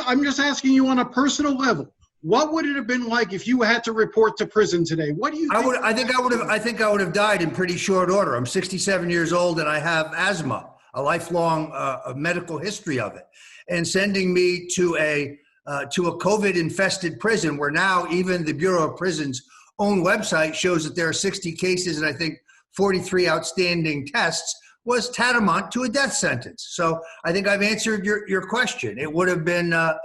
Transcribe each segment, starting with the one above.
I'm just asking you on a personal level. What would it have been like if you had to report to prison today? What do you think? I think I would have died in pretty short order. I'm 67 years old and I have asthma, a lifelong medical history of it. And sending me to a COVID-infested prison where now even the Bureau of Prisons' own website shows that there are 60 cases and I think 43 outstanding tests was tantamount to a death sentence. So I think I've answered your question. It would have been, I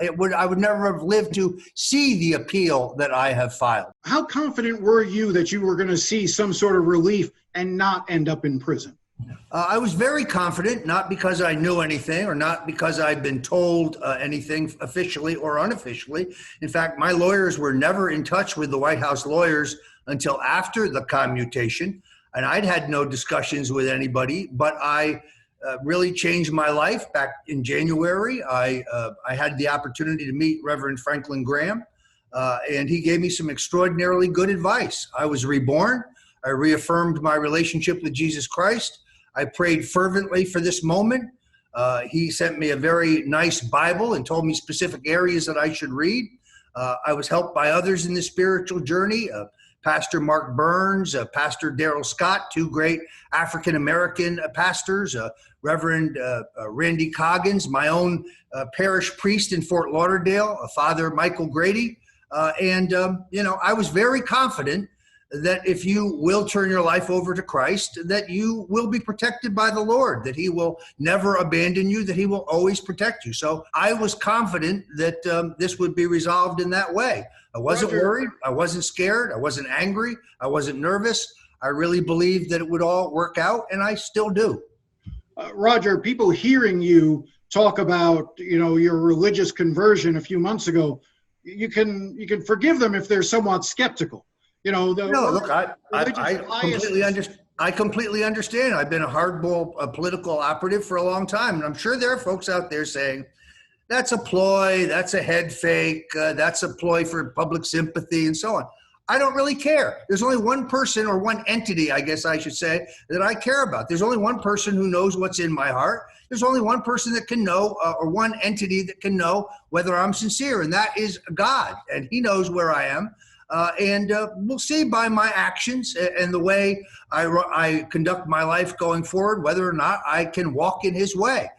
would never have lived to see the appeal that I have filed. How confident were you that you were going to see some sort of relief and not end up in prison? I was very confident, not because I knew anything or not because I'd been told anything officially or unofficially. In fact, my lawyers were never in touch with the White House lawyers until after the commutation. And I'd had no discussions with anybody, but I really changed my life back in January. I had the opportunity to meet Reverend Franklin Graham, and he gave me some extraordinarily good advice. I was reborn. I reaffirmed my relationship with Jesus Christ. I prayed fervently for this moment. He sent me a very nice Bible and told me specific areas that I should read. I was helped by others in the spiritual journey. Pastor Mark Burns, Pastor Darrell Scott, two great African-American pastors, Reverend Randy Coggins, my own parish priest in Fort Lauderdale, Father Michael Grady. I was very confident that if you will turn your life over to Christ, that you will be protected by the Lord, that he will never abandon you, that he will always protect you. So I was confident that this would be resolved in that way. I wasn't worried. I wasn't scared. I wasn't angry. I wasn't nervous. I really believed that it would all work out, and I still do. Roger, people hearing you talk about, your religious conversion a few months ago, you can forgive them if they're somewhat skeptical. I completely understand. I've been a hardball political operative for a long time, and I'm sure there are folks out there saying, that's a ploy, that's a head fake, that's a ploy for public sympathy, and so on. I don't really care. There's only one person or one entity, I guess I should say, that I care about. There's only one person who knows what's in my heart. There's only one person that can know, or one entity that can know whether I'm sincere, and that is God, and he knows where I am. We'll see by my actions and the way I conduct my life going forward, whether or not I can walk in his way.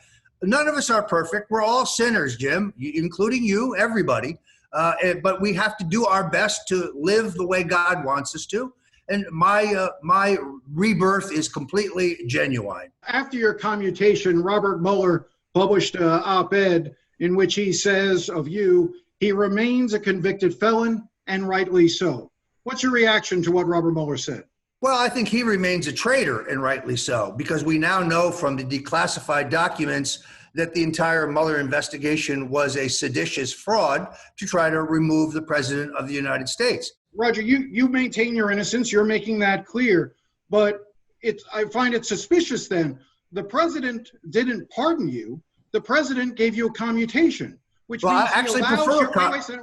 None of us are perfect. We're all sinners, Jim, including you, everybody. But we have to do our best to live the way God wants us to. And my rebirth is completely genuine. After your commutation, Robert Mueller published an op-ed in which he says of you, he remains a convicted felon, and rightly so. What's your reaction to what Robert Mueller said? Well, I think he remains a traitor, and rightly so, because we now know from the declassified documents that the entire Mueller investigation was a seditious fraud to try to remove the president of the United States. Roger, you maintain your innocence. You're making that clear. But I find it suspicious then. The president didn't pardon you. The president gave you a commutation, which means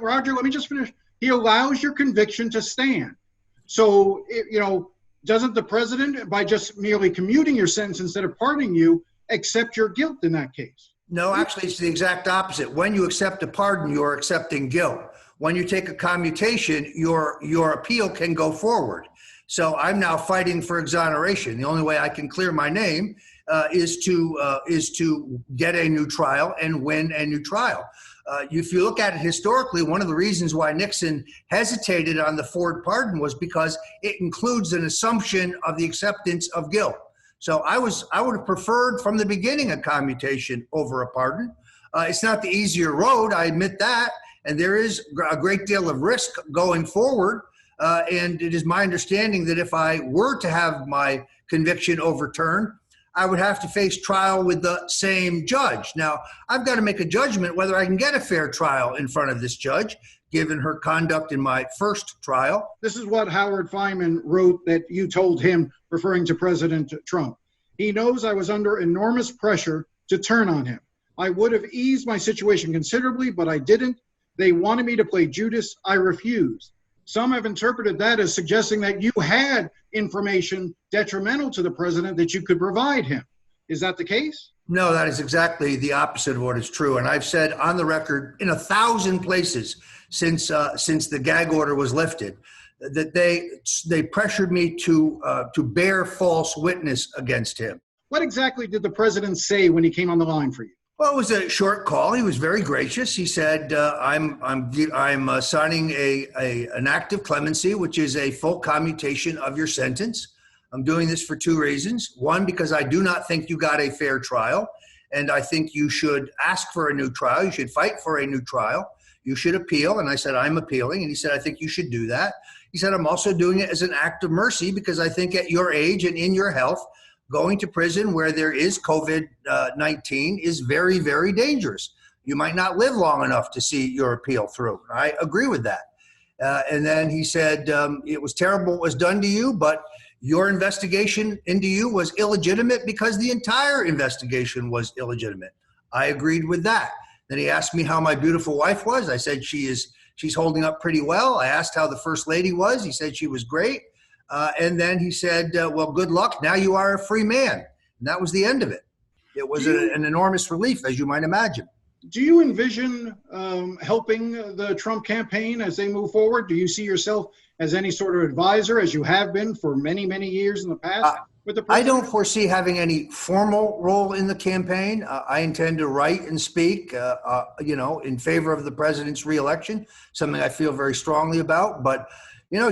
Roger, let me just finish. He allows your conviction to stand. So, doesn't the president, by just merely commuting your sentence instead of pardoning you, accept your guilt in that case? No, actually, it's the exact opposite. When you accept a pardon, you're accepting guilt. When you take a commutation, your appeal can go forward. So I'm now fighting for exoneration. The only way I can clear my name is to get a new trial and win a new trial. If you look at it historically, one of the reasons why Nixon hesitated on the Ford pardon was because it includes an assumption of the acceptance of guilt. So I would have preferred from the beginning a commutation over a pardon. It's not the easier road, I admit that, and there is a great deal of risk going forward. And it is my understanding that if I were to have my conviction overturned, I would have to face trial with the same judge. Now, I've got to make a judgment whether I can get a fair trial in front of this judge, given her conduct in my first trial. This is what Howard Feynman wrote that you told him, referring to President Trump. He knows I was under enormous pressure to turn on him. I would have eased my situation considerably, but I didn't. They wanted me to play Judas. I refused. Some have interpreted that as suggesting that you had information detrimental to the president that you could provide him. Is that the case? No, that is exactly the opposite of what is true. And I've said on the record in 1,000 places since the gag order was lifted that they pressured me to bear false witness against him. What exactly did the president say when he came on the line for you? Well, it was a short call. He was very gracious. He said, "I'm signing an act of clemency, which is a full commutation of your sentence. I'm doing this for two reasons. One, because I do not think you got a fair trial, and I think you should ask for a new trial. You should fight for a new trial. You should appeal." And I said, "I'm appealing." And he said, "I think you should do that." He said, "I'm also doing it as an act of mercy because I think at your age and in your health, going to prison where there is COVID-19 is very, very dangerous. You might not live long enough to see your appeal through." I agree with that. And then he said, "It was terrible what was done to you, but your investigation into you was illegitimate because the entire investigation was illegitimate." I agreed with that. Then he asked me how my beautiful wife was. I said, she's holding up pretty well. I asked how the first lady was. He said she was great. And then he said, "Well, good luck. Now you are a free man." And that was the end of it. It was an enormous relief, as you might imagine. Do you envision helping the Trump campaign as they move forward? Do you see yourself as any sort of advisor, as you have been for many, many years in the past? With the I don't foresee having any formal role in the campaign. I intend to write and speak, in favor of the president's reelection, something I feel very strongly about. But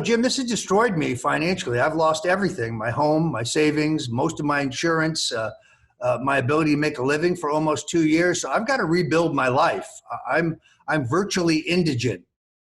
Jim, this has destroyed me financially. I've lost everything: my home, my savings, most of my insurance, my ability to make a living for almost 2 years. So I've got to rebuild my life. I'm virtually indigent.